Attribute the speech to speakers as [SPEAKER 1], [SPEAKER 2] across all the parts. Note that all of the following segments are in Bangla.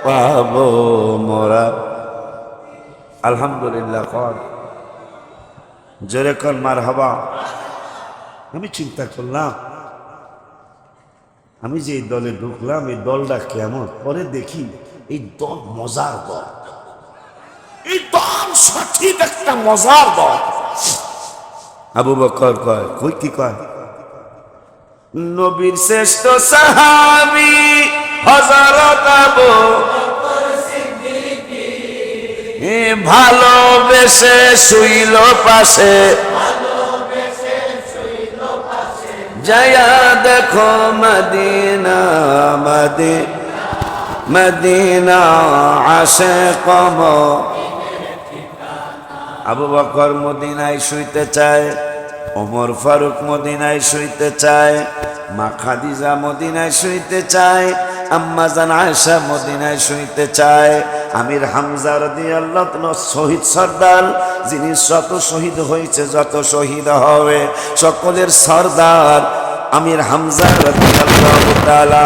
[SPEAKER 1] পাবো মোরা আলহামদুলিল্লাহ কর জোরে কর মারহাবা। আমি চিন্তা করলাম আমি যে এই দলে ঢুকলাম এই দলটা কেমন, পরে দেখি এই দল মজার দল, এই দল সঠিক একটা মজার দল। আবু বকর কয় কই কি কয়, নবীর শ্রেষ্ঠ সাহাবী হযরত আবু ভালোবেসে শুইল পাশে, যায়া দেখো মদিনা মদিনা আশিক আবু বকর মদিনায় শুইতে চায়, ওমর ফারুক মদিনায় শুইতে চায়, মা খাদিজা মদিনায় শুইতে চায়, আম্মা জান আয়েশা মদিনায় শুইতে চায়, আমির হামজা রাদিয়াল্লাহু তাআলা শহীদ সর্দার, যিনি যত শহীদ হয়েছে যত শহীদ হবে সকলের সর্দার আমির হামজা রাদিয়াল্লাহু তাআলা,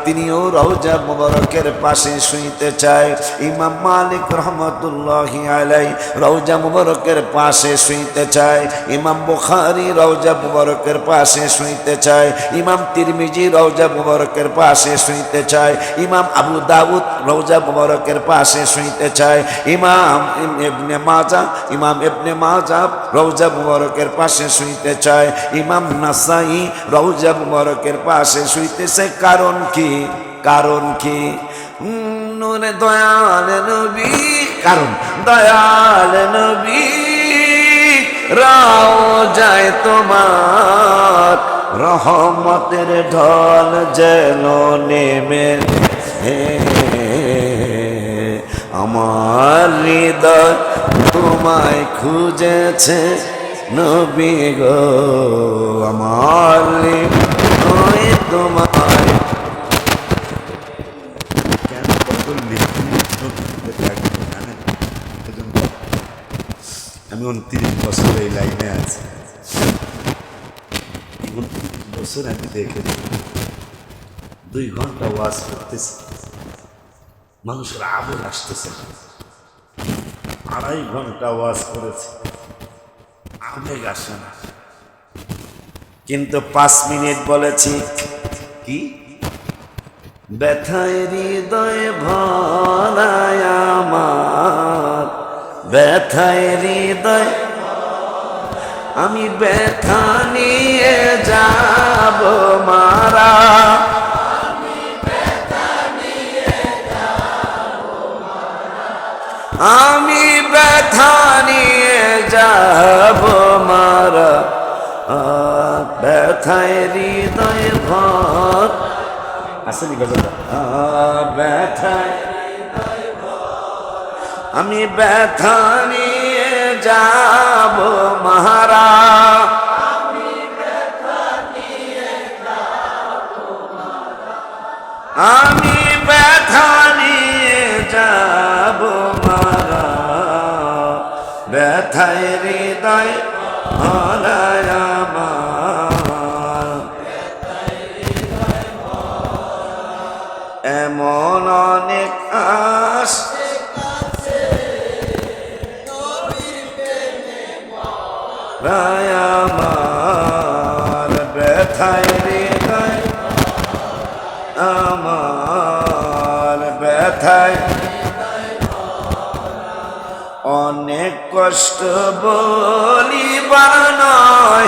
[SPEAKER 1] তিনিও রওজা মুবারকের পাশে শুইতে চায়। ইমাম মালিক রহমাতুল্লাহি আলাইহি রওজা মুবারকের পাশে শুইতে চায়, ইমাম বুখারী রওজা মুবারকের পাশে শুইতে চায়, ইমাম তিরমিজি রওজা মুবারকের পাশে শুইতে চায়, ইমাম আবু দাউদ রওজা মুবারকের পাশে শুইতে চায়, ইমাম ইবনে মাজাহ রওজা মুবারকের পাশে শুইতে চায়, ইমাম নাসাই রওজা মুবারকের পাশে শুইতেছে। কারণ কি নূরে দয়াল নবী, কারণ দয়াল নবী রওজায় তোমার রহমতের ঢল যেন নেমে, আমার হৃদয় তোমায় খুঁজেছে নবী গো, আমার হৃদয় তোমায়। আমি 29 বছর এই লাইনে আছি, 29 বছর আমি দেখেছি 2 ঘন্টা ওয়াজ করতেছি, মানুষের আবেগ আসতেছে, 2.5 ঘন্টা ওয়াজ করেছে, আবেগ আসে না, কিন্তু 5 মিনিট বলেছি কি ব্যথায় হৃদয় ভরায় আমার, ব্যথায় হৃদয় আমি ব্যথা নিয়ে যাব মারা, আমি ব্যথা নিয়ে যাব মারা, ব্যথায় হৃদয় ভর আসেনি গজলটা, ব্যথায় আমি ব্যথা নিয়ে যাব মারা, আমি ব্যথা নিয়ে যাব মারা, ব্যথায় হৃদয় ভরায় আমার, এমন অনেক আশ আমার, ব্যথায় হৃদয় আমার, ব্যথায় অনেক কষ্ট বলিবার নয়,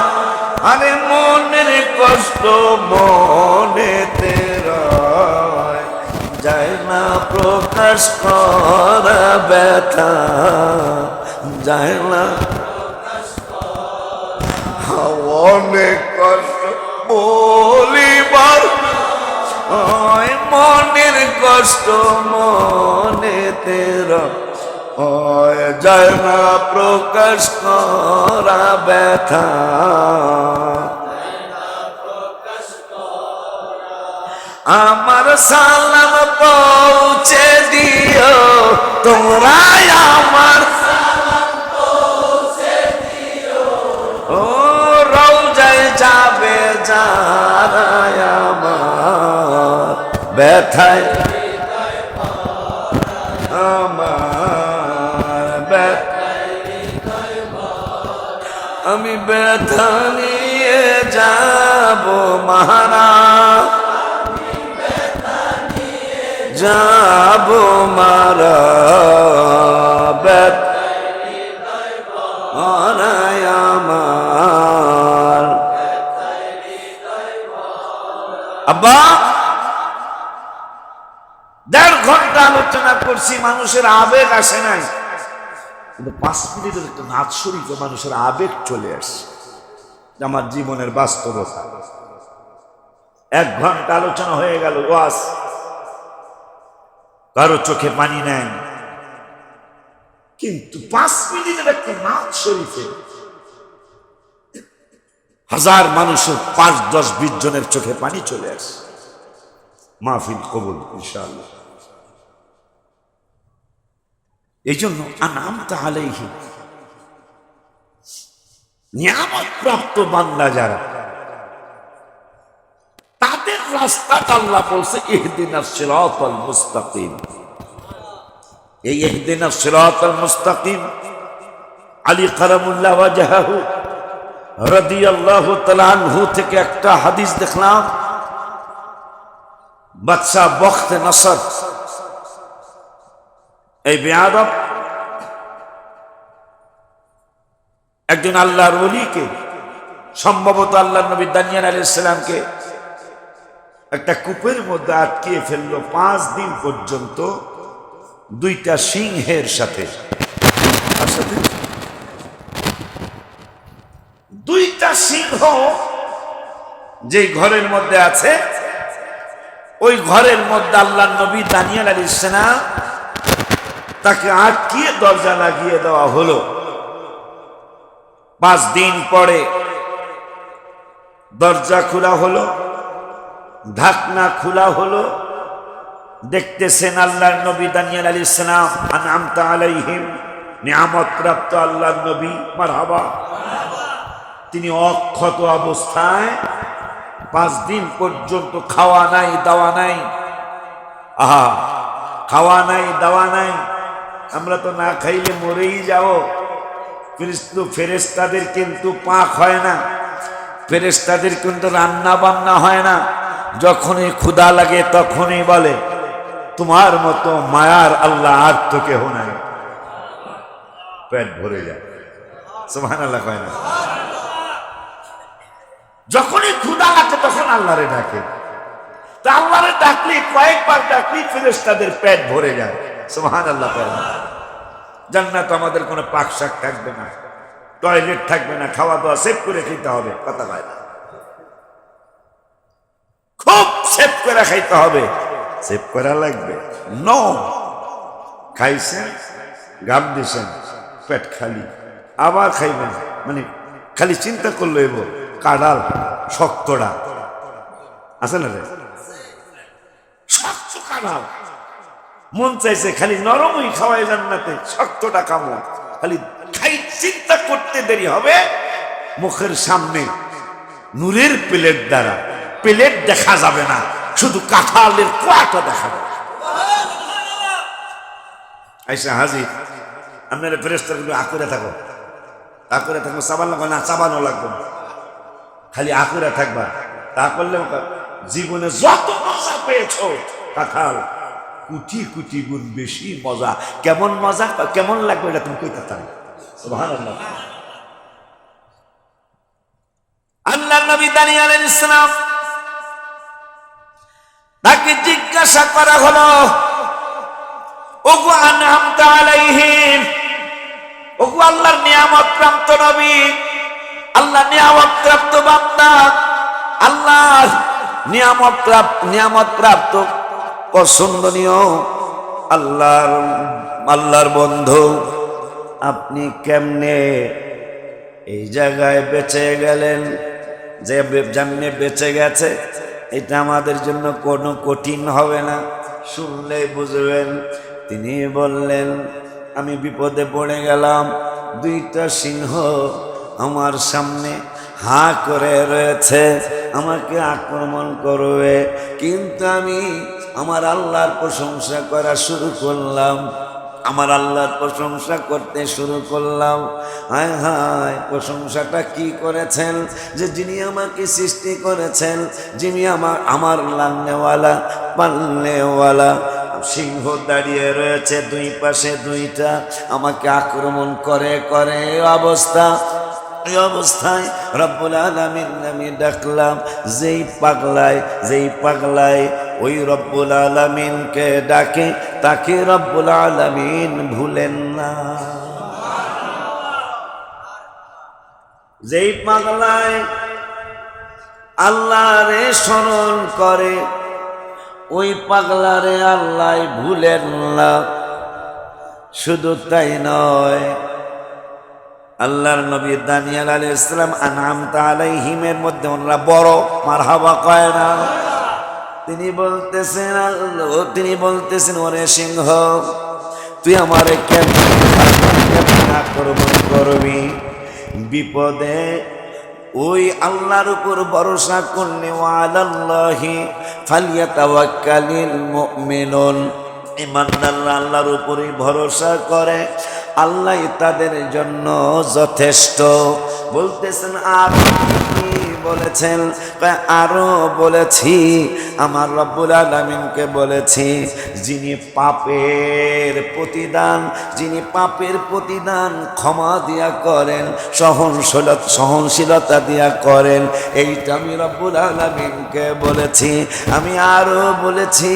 [SPEAKER 1] আরে মনের কষ্ট মনেতে রয়, যায় না প্রকাশ করা ব্যথা, যায় না অনেক কষ্ট বলিবার নয়, মনের কষ্ট মনেতে রয়, যায় না প্রকাশ করা ব্যথা, আমার সালাম পৌঁছে দিও তোমরা, আমার সালাম পৌঁছে দিও, ও রওজায় যাবে যারা আমার, ব্যথায় আমার আমি ব্যথা নিয়ে যাব মারা যাব মারা ব্যথায় আমার আব্বা 1.5 ঘন্টা আলোচনা করছি, মানুষের আবেগ আসে নাই, কিন্তু 5 মিনিটের একটা নাচ শরীফে মানুষের আবেগ চলে আসছে। আমার জীবনের বাস্তবতা। 1 ঘন্টা আলোচনা হয়ে গেল, ওয়াজ, কারো চোখে পানি নেই, কিন্তু 5 মিনিটের একটা নাচ শরীফে 1000 মানুষের 5, 10, 20 জনের চোখে পানি চলে আসে। মাহফিল কবুল ইনশাআল্লাহ। এই জন্য আনআমতা আলাইহি, নিয়ামত প্রাপ্ত বান্দা যারা, তাদের রাস্তাটা আল্লাহ বলছে ইহদিনাস সিরাতাল মুস্তাকিম। এই ইহদিনাস সিরাতাল মুস্তাকিম আলী কারামুল্লাহ ওয়াজহাহু রাদিয়াল্লাহু তাআলা আনহু থেকে একটা হাদিস দেখলাম। বাদশা বখতে নসর এই বেয়াদব একজন আল্লাহর ওলিকে, সম্ভবত আল্লাহর নবী দানিয়েল আলাইহিস সালামকে একটা কূপের মধ্যে আটকিয়ে ফেললো 5 দিন পর্যন্ত, 2টা সিংহের সাথে। 2টা সিংহ যে ঘরের মধ্যে আছে, ওই ঘরের মধ্যে আল্লাহর নবী দানিয়েল আলাইহিস সালাম তাকে আটকিয়ে দরজা লাগিয়ে দেওয়া হলো। 5 দিন পরে দরজা খোলা হলো, ঢাকনা খোলা হলো, দেখতেছেন আল্লাহর নবী দানিয়েল আলাইহিস সালাম আনআমতা আলাইহিম, নিয়ামত প্রাপ্ত আল্লাহর নবী, মারহাবা, তিনি অক্ষত অবস্থায় 5 দিন পর্যন্ত খাওয়া নাই, দাওয়া নাই। আহা, খাওয়া নাই, দাওয়া নাই, আমরা তো না খাইলে মরেই যাও। ফেরেশতাদের কিন্তু পাক হয় না, ফেরেশতাদের কিন্তু রান্না বান্না হয় না। যখনই ক্ষুধা লাগে তখনই বলে তোমার মতো মায়ার আল্লাহ আর তো কেহ নাই, পেট ভরে যায়। সুবহানাল্লাহ কয় না? যখনই ক্ষুধা লাগে তখন আল্লাহরে ডাকে, তা আল্লাহরে ডাকলে, কয়েকবার ডাকলে ফেরেশতাদের পেট ভরে যায়। সুবহানাল্লাহ কয় না? জান্নাত আমাদের কোনো পাক শাক থাকবে না, টয়লেট থাকবে না, খাওয়া দাওয়া সেভ করে খেতে হবে, কথা কয় না? খুব সেভ করে খাইতে হবে, সেভ করা লাগবে। নো, খাইছেন, গাম দিছেন, পেট খালি, আবার খাইবেন, মানে খালি চিন্তা করলো এব কাডাল শক্তটা আছে না রে, শক্ত কাডাল মন চাইছে খালি নরমই খাওয়াই জান্নাতে, শক্তটা কামো, খালি খাই চিন্তা করতে দেরি হবে। মুখের সামনে নূরের প্লেট দ্বারা, প্লেট দেখা যাবে না, শুধু কাঁঠালের কোয়াটা দেখা যাবে। আইসা হাজির, আপনারা ফেরেশতাগুলো আকুরে থাকো, আকুরে থাকবো, চাবান লাগবে না, চাবানো লাগবে না, খালি আকুরে থাকবা। তা করলে জীবনে যত মজা পেয়েছো, কাঁঠাল কুটি কুটি গুণ বেশি মজা। কেমন মজা, কেমন লাগবে এটা তুমি কইতে পারো। সুবহানাল্লাহ। আল্লাহর নবী দানিয়েল আলাইহিস সালাম তাকে জিজ্ঞাসা করা হলো, ওগো আনআমতা আলাইহিম, ওগো আল্লাহর নিয়ামত প্রাপ্ত নবী, আল্লাহ নিয়ামত প্রাপ্ত বান্দা, আল্লাহ নিয়ামত প্রাপ্ত পছন্দনীয় আল্লাহর বন্ধু, আপনি কেমনে এই জায়গায় বেঁচে গেলেন? যে যেমনে বেঁচে গেছে এটা আমাদের জন্য কোনো কঠিন হবে না, শুনলেই বুঝবেন। তিনি বললেন, আমি বিপদে পড়ে গেলাম, 2টা সিংহ আমার সামনে হা করে রয়েছে, আমাকে আক্রমণ করবে, কিন্তু আমি আমার আল্লাহর প্রশংসা করা শুরু করলাম। আমার আল্লাহর প্রশংসা করতে শুরু করলাম। হায় হায়, প্রশংসাটা কি করেছেন? যে যিনি আমাকে সৃষ্টি করেছেন, যিনি আমার লান্নেওয়ালা পাল্লেওয়ালা সিংহ দাঁড়িয়ে রয়েছে দুই পাশে দুইটা, আমাকে আক্রমণ করে করে এই অবস্থায় রব্বুল আলামিন আমি ডাকলাম। যেই পাগলায় ওই রব্বুল আলামিনকে ডাকে, তাকে রব্বুল আলামিন ভুলেন না। যেই পাগলায় আল্লাহরে স্মরণ করে, ওই পাগলারে আল্লাহ ভুলেন না। শুধু তাই নয়, আল্লাহর নবী দানিয়েল আলাইহিস সালাম আনআমতা আলাইহিমের মধ্যে ওনারা বড় মারহাবা কয় না। তিনি বলতেছেন ওরে সিংহ, তুই আমারে কেমন আক্রমণ করবি? বিপদে ওই আল্লাহর উপর ভরসা করলে ওয়ালাল্লাহি ফালিয়াতাওয়াক্কালিল মুমিনুন, ঈমানদাররা আল্লাহর উপরই ভরসা করে, আল্লাহ তাদের জন্য যথেষ্ট। বলতেছেন আর বলেছেন, আরো বলেছি, আমার রব্বুল আলামিনকে বলেছি, যিনি পাপের প্রতিদান ক্ষমা দিয়া করেন, সহনশীলতা দিয়া করেন, এইটা আমি রব্বুল আলামিনকে বলেছি। আমি আরো বলেছি,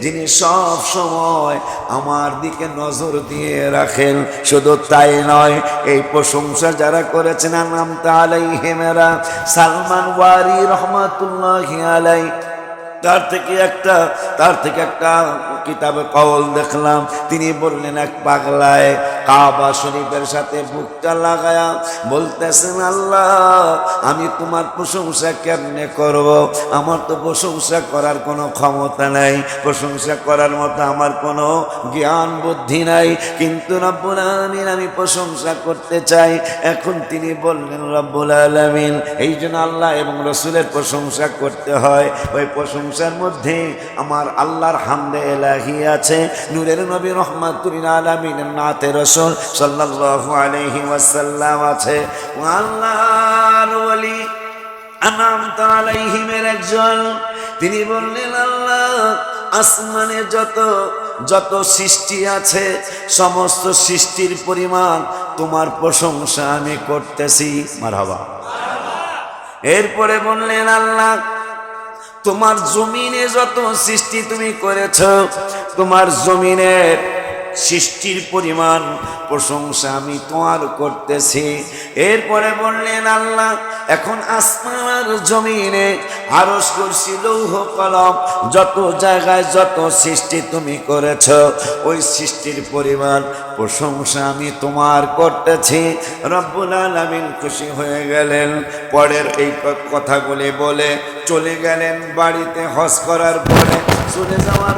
[SPEAKER 1] যিনি সব সময় আমার দিকে নজর দিয়ে রাখেন। শুধু তাই নয়, এই প্রশংসা যারা করেছেন আনআমতা আলাইহিমেরা, সালমান ওয়ারি রহমাতুল্লাহি আলাইহি, তার থেকে একটা কিতাবে কওল দেখলাম। তিনি বললেন, এক পাগলায় কাবা শরীফের সাথে বুকটা লাগায়া বলতেছেন, আল্লাহ আমি তোমার প্রশংসা কেমনে করব? আমার তো প্রশংসা করার কোনো ক্ষমতা নাই, প্রশংসা করার মতো আমার কোনো জ্ঞান বুদ্ধি নাই, কিন্তু রব্বুল আলামিন আমি প্রশংসা করতে চাই। এখন তিনি বললেন, রব্বুল আলামিন, এই জন্য আল্লাহ এবং রসুলের প্রশংসা করতে হয়। ওই প্রশংসার মধ্যে আমার আল্লাহর হামদে এলাহি আছে, নূরের নবী রহমাতুল আলামিনের নাতে রাসূল সাল্লাল্লাহু আলাইহি ওয়াসাল্লাম আছে। আল্লাহর ওলি আনআমতা আলাইহিমের একজন, তিনি বললেন, আল্লাহ আসমানে যত সৃষ্টি আছে, সমস্ত সৃষ্টির পরিমাণ তোমার প্রশংসা আমি করতেছি। মারহাবা। এরপরে বললেন, আল্লাহ তোমার জমিনে যত সৃষ্টি তুমি করেছ, তোমার জমিনের সৃষ্টির পরিমাণ প্রশংসা আমি তোমার করতেছি। এরপরে বললেন, আল্লাহ এখন আসমান জমিনে আরশ কুরসি লৌহ কলম যত জায়গায় যত সৃষ্টি তুমি করেছ, ওই সৃষ্টির পরিমাণ প্রশংসা আমি তোমার করতেছি। রব্বুল আলামিন খুশি হয়ে গেলেন। পরের এই কথাগুলি বলে চলে গেলেন বাড়িতে। হজ করার পরে চলে যাওয়ার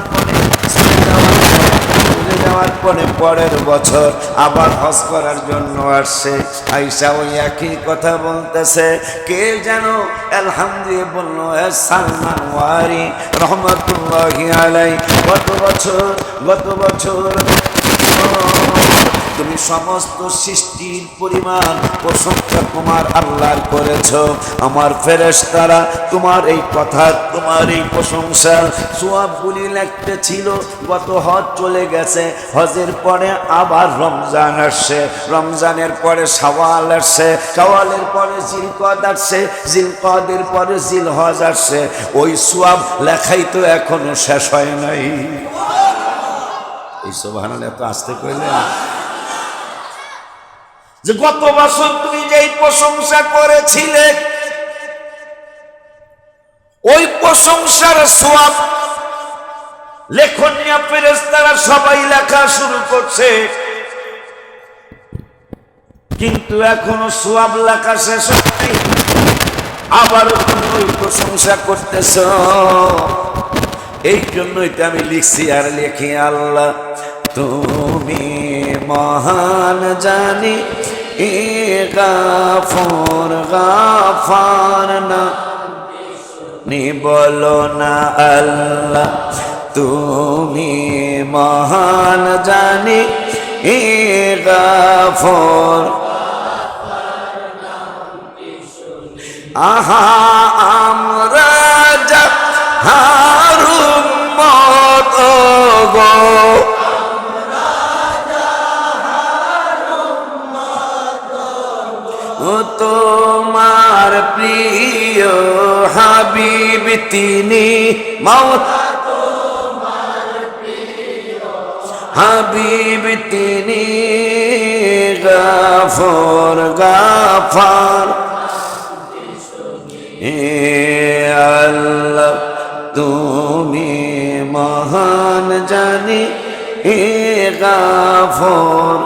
[SPEAKER 1] পরে পরের বছর আবার হজ করার জন্য আসছে। আইসা ওই একই কথা বলতেছে। কে যেন আলহামদুলিল্লাহ বলল, সালমান ওয়ারি রহমাতুল্লাহি আলাইহি, গত বছর তুমি সমস্ত সৃষ্টির পরিমাণ প্রশংসা তোমার আল্লাহর করেছ। আমার ফেরেশতারা তোমার এই কথা, তোমার এই প্রশংসা সওয়াবগুলি লিখতে ছিল। গত হজ চলে গেছে, হজের পরে আবার রমজান আসছে, রমজানের পরে শাওয়াল আসছে, শাওয়ালের পরে জিলকদ আসছে, জিলকদের পরে জিলহজ আসছে। ওই সওয়াব লেখাই তো এখনো শেষ হয় নাই। এই সুবহানাল্লাহ এত আস্তে কইলে যে গত বছর তুমি যেই প্রশংসা করেছিলে, ওই প্রশংসার সওয়াব লেখনীয় ফেরেশতারা সবাই লেখা শুরু করছে, কিন্তু এখনো সওয়াব লেখা শেষ হয়নি। আবার তুমি ওই প্রশংসা করতেছ। এই জন্যই তো আমি লিখছি আর লিখি, আল্লাহ তুমি মহান জানি, গাফর গাফার না নি বলো না, আল্লাহ তুমি মহান জানি গাফর। আহা আমরা যাহার উম্মত গো, তোমার প্রিয় হাবিব তিনি মওলা, হাবিব তিনি গাফর গাফার। আল্লাহ তুমি মহান জানি গাফর।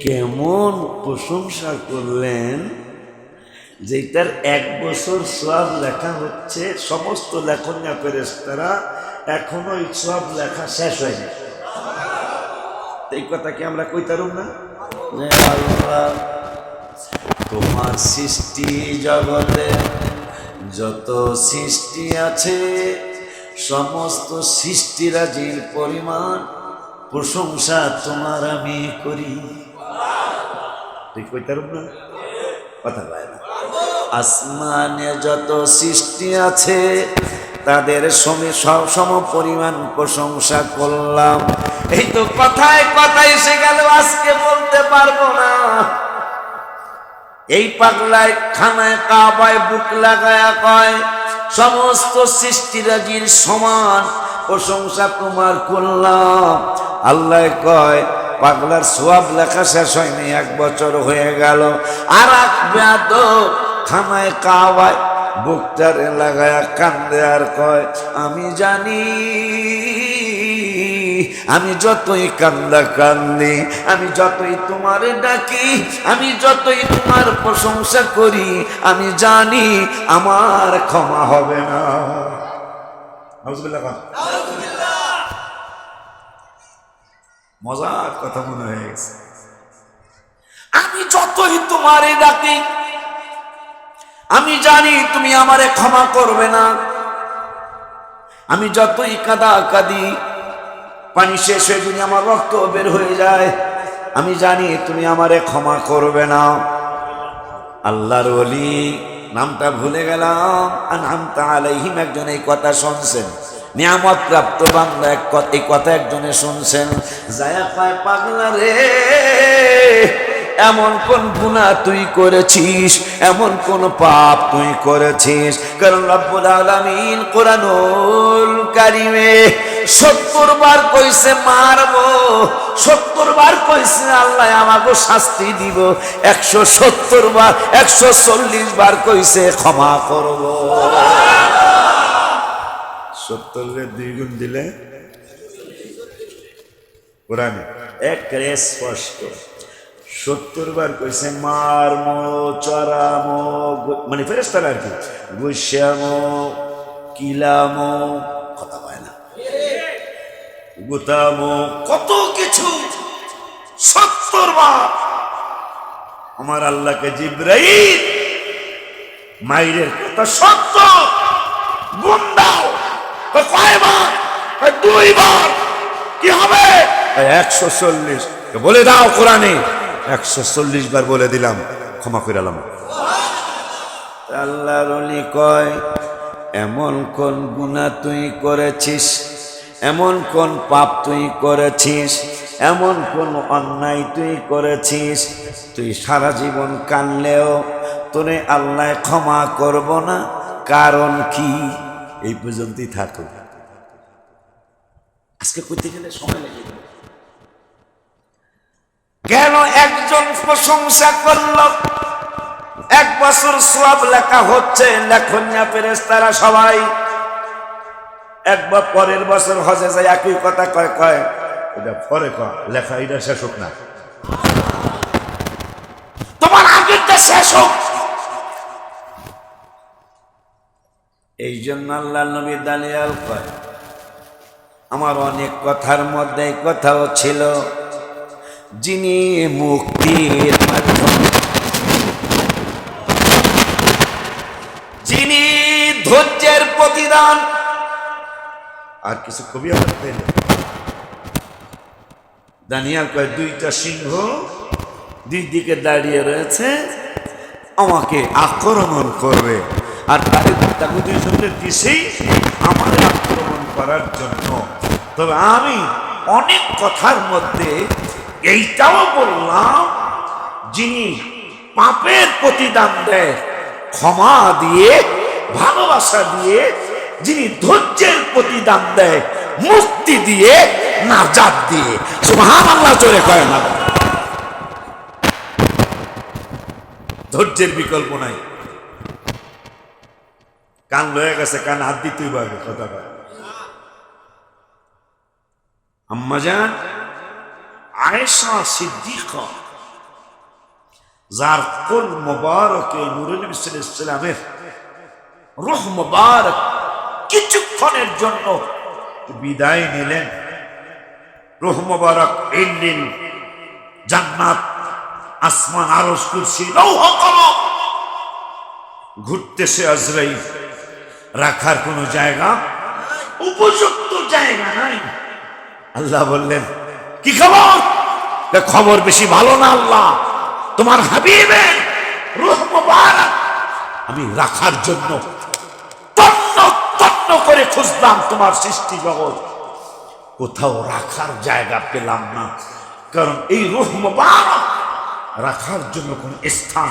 [SPEAKER 1] কেমন প্রশংসা করলেন, যেটার 1 বছর সওয়াব লেখা হচ্ছে, সমস্ত লেখনীয় ফেরেশতারা এখনো এই সওয়াব লেখা শেষ হয়নি। এই কথা কি আমরা কইতারুম না? আল্লাহ তোমার সৃষ্টি জগতে যত সৃষ্টি আছে, সমস্ত সৃষ্টিরাজির পরিমাণ প্রশংসা তোমার আমি করি। তুই কইতারুম না? কথা পায় না। আসমানে যত সৃষ্টি আছে তাদের সম পরিমাণ প্রশংসা করলাম। এই তো কথায় কথায় এসে গেল, আজকে বলতে পারবো না। এই পাগলায় খানায় কাবায় বুক লাগায়া কয় সমস্ত সৃষ্টিরাজির সমান প্রশংসা তোমার করলাম। আল্লাহ কয় পাগলার সওয়াব লেখা শেষ হয়নি, 1 বছর হয়ে গেল। আর এক বেয়াদব খানায় কাবায় বুকটারে লাগায়া কান্দে আর কয় আমি জানি, আমি যতই কান্দা কান্দি, আমি যতই তোমারে ডাকি, আমি যতই তোমার প্রশংসা করি, আমি জানি আমার ক্ষমা হবে না। নাউজুবিল্লাহ। মজার কথা মনে হয়ে গেছে। আমি যতই তোমারে ডাকি, আমি জানি তুমি আমারে ক্ষমা করবে না। আমি যতই কাঁদা কাঁদি, পানি শেষ হয়ে যদি আমার রক্ত বের হয়ে যায়, আমি জানি তুমি আমারে ক্ষমা করবে না। আল্লাহর ওলি, নামটা ভুলে গেলাম, আনআমতা আলাইহিম, একজন এই কথা শুনছেন, নিয়ামত প্রাপ্ত বান্দা এই কথা একজনে শুনছেন। যায়া কয় পাগলা রে, এমন কোন গুনাহ তুই করেছিস, এমন কোন পাপ তুই করেছিস? কারণ রব্বুল আলামিন কোরআনুল কারীমে 70 বার কইছে মারবো, 70 বার কইছে আল্লাহ আমাকে শাস্তি দিব, 170 বার 140 বার কইছে ক্ষমা করব। 70 এর 2 গুণ দিলে কোরআনে একেবারে স্পষ্ট 70 বার কইছে মারমো, চড়ামো, মানে ফেরেশতারা আর কি, গুছামো, কিলামো, কথা হয় না, গুতামো, কত কিছু 70 বার। আমার আল্লাহকে জিবরাইল মাইরের কথা 70 গুণ দাও। কয়বার? 2 বার। কি হবে? 140। বলে দাও কোরআনে 140 বার বলে দিলাম, ক্ষমা করে দিলাম। আল্লাহর ওলি কয় এমন কোন গুনাহ তুই করেছিস, এমন কোন পাপ তুই করেছিস, এমন কোন অন্যায় তুই করেছিস, তুই সারা জীবন কানলেও তোরে আল্লাহ ক্ষমা করব না। কারণ কি? এই পর্যন্তই থাকো। আজকে করতে গেলে সময় লেগে যাবে। কেন একজন প্রশংসা করল, 1 বছর সওয়াব লেখা হচ্ছে, লেখনিয়া ফেরেশতারা সবাই একবার পরের বছর হজে যায় একই কথা কয় এটা পরে কয় লেখা, এটা শেষ হোক না, তোমার আগেরটা শেষ হোক। এই জন্য আল্লাহ নবী দানিয়াল কয় আমার অনেক কথার মধ্যে এই কথাও ছিল, যিনি মুক্তির মাধ্যম, যিনি ধৈর্যের প্রতিদান। আর কিছু কবি আমার পেলে দানিয়াল কয় দুইটা সিংহ দুই দিকে দাঁড়িয়ে রয়েছে, আমাকে আক্রমণ করবে, আর তাদের তাকে দুইজনের দিশেই আমার আক্রমণ করার জন্য। তবে আমি অনেক কথার মধ্যে এইটাও বললাম, যিনি পাপের প্রতিদান দেয় ক্ষমা দিয়ে, ভালোবাসা দিয়ে, যিনি ধৈর্যের প্রতিদান দেয় মুক্তি দিয়ে, নাজাত দিয়ে। সুবহানাল্লাহ জোরে কয় না। ধৈর্যের বিকল্প নাই। কান লয়ে গেছে, কান হাত দিতেই পারবে কথা কয়। আম্মাজান আয়েশা সিদ্দিকা, যার কুল মুবারকে নূরুল নবী সাল্লাল্লাহু আলাইহি ওয়াসাল্লামের রূহ মুবারক কিছুক্ষণের জন্য বিদায় নিলেন। রূহ মুবারক ইল্লিন, জান্নাত, আসমান, আরশ, কুরসি, লৌহ কলম ঘুরতেছে। আজরাইল রাখার কোন জায়গা, উপযুক্ত জায়গা নাই। আল্লাহ বললেন কি খবর? খবর বেশি ভালো না আল্লাহ, তোমার হাবিবের রূহ মুবারক আমি রাখার জন্য তন্ন তন্ন করে খুঁজলাম তোমার সৃষ্টি জগৎ, কোথাও রাখার জায়গা পেলাম না। কারণ এই রূহ মুবারক রাখার জন্য কোন স্থান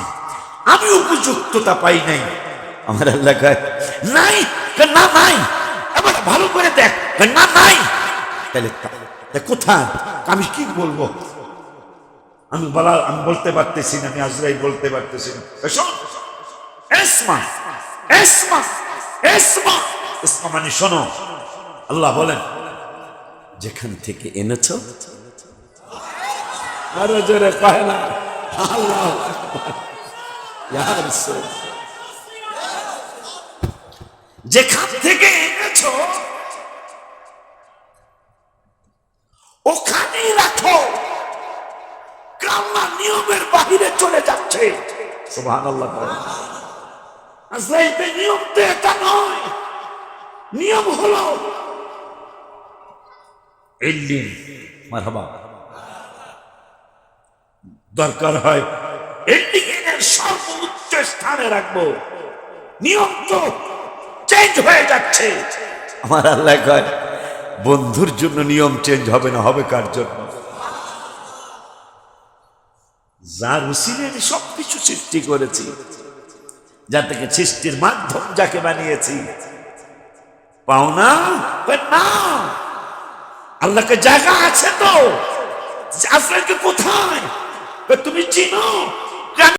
[SPEAKER 1] আমি উপযুক্ততা পাই নাই। আমার আল্লাহ কয় নাই, না নাই, এবার ভালো করে দেখ, না নাই। তাহলে কোথায়? আমি কি বলবো? আমি বলতে পারতেছি না, আমি আজরাইল বলতে পারতেছি না। এসমা এসমা এসমা এসমা মানে শোনো। আল্লাহ বলেন যেখান থেকে এনেছো, আরো জোরে কয় না আল্লাহ, যেখান থেকে এনেছো ওখানেই রাখো। আল্লাহ নিয়মের বাহিরে চলে যাচ্ছে। সুবহানাল্লাহ। আজরাইলের নিয়ম তো এটা নয়। নিয়ম হলো ইল্লিন, মারহাবা, দরকার হয় ইল্লিনের সর্বোচ্চ স্থানে রাখবো। নিয়ম তো চেঞ্জ হয়ে যাচ্ছে। আমার আল্লাহ কয় বন্ধুর জন্য নিয়ম চেঞ্জ হবে না, হবে কার জন্য? যার উসিলে আমি সবকিছু সৃষ্টি করেছি, যা থেকে সৃষ্টির মাধ্যম যাকে বানিয়েছি, পাও না? না, আল্লাহকে জায়গা আছে তো। আজরাইলকে কোথায় তুমি চিনো?